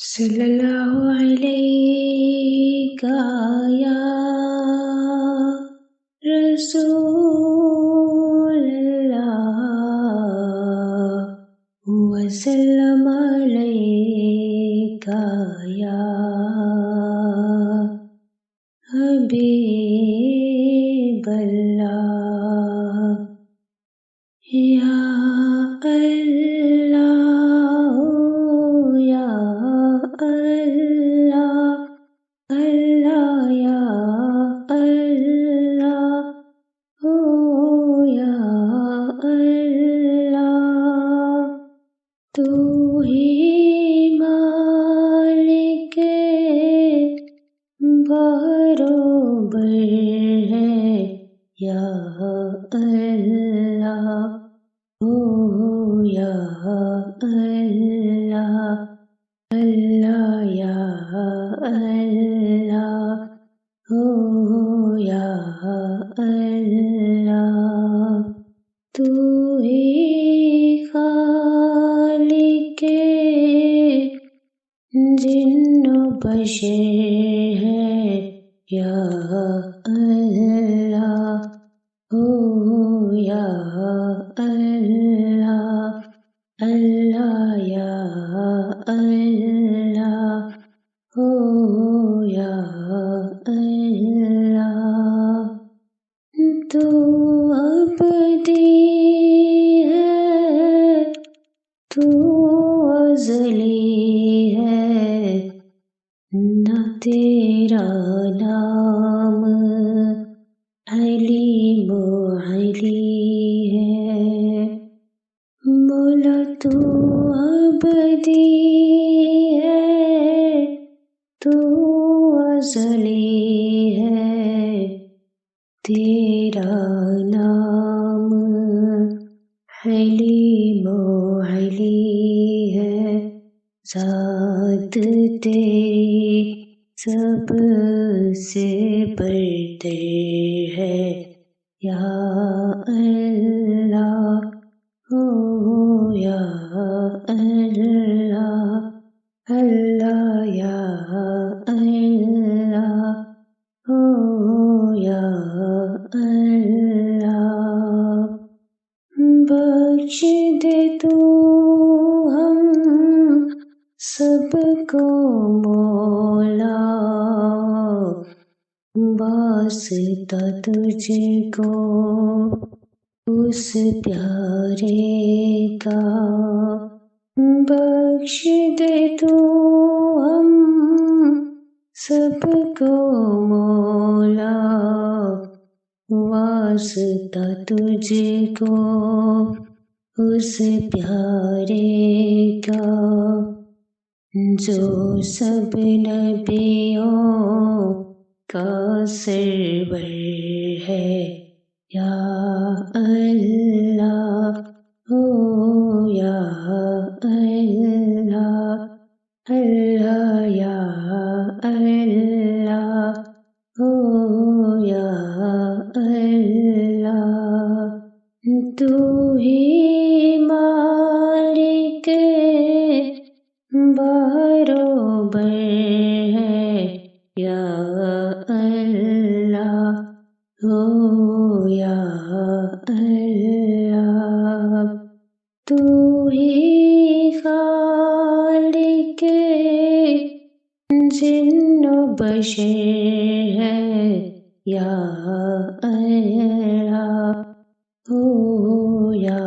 صلی اللہ علیہ یا رسول اللہ وسلم علیکہ یا حبیب اللہ یا اللہ یا اللہ اللہ یا اللہ یا اللہ تو ہی مالک بروبر ہے یا اللہ یا اللہ اللہ یا اللہ یا اللہ تو ہی خالق جن و بشر ہے یا اللہ یا اللہ اللہ یا اللہ یا اللہ تو ابدی ہے تو ازلی ہے نہ تیرا نام علیم و علی ہے مولا تو ابدی ہے تو ازلی ہے تیرا نام حلیم و علی ہے ذات تیری سب سے برتر ہے یا اللہ یا اللہ اللہ یا اللہ یا اللہ بخش دے تو ہم سب کو مولا واسطہ تجھ کو اس پیارے کا بخش دے تو ہم سب کو مولا واسطہ تجھ کو اس پیارے کا جو سب نبیوں کا سرور ہے یا اللہ یا اللہ اللہ یا اللہ یا اللہ تو ہی مالک بروبر ہے یا اللہ یا اللہ تو ہی خالق جن و بشر ہے یا اللہ یا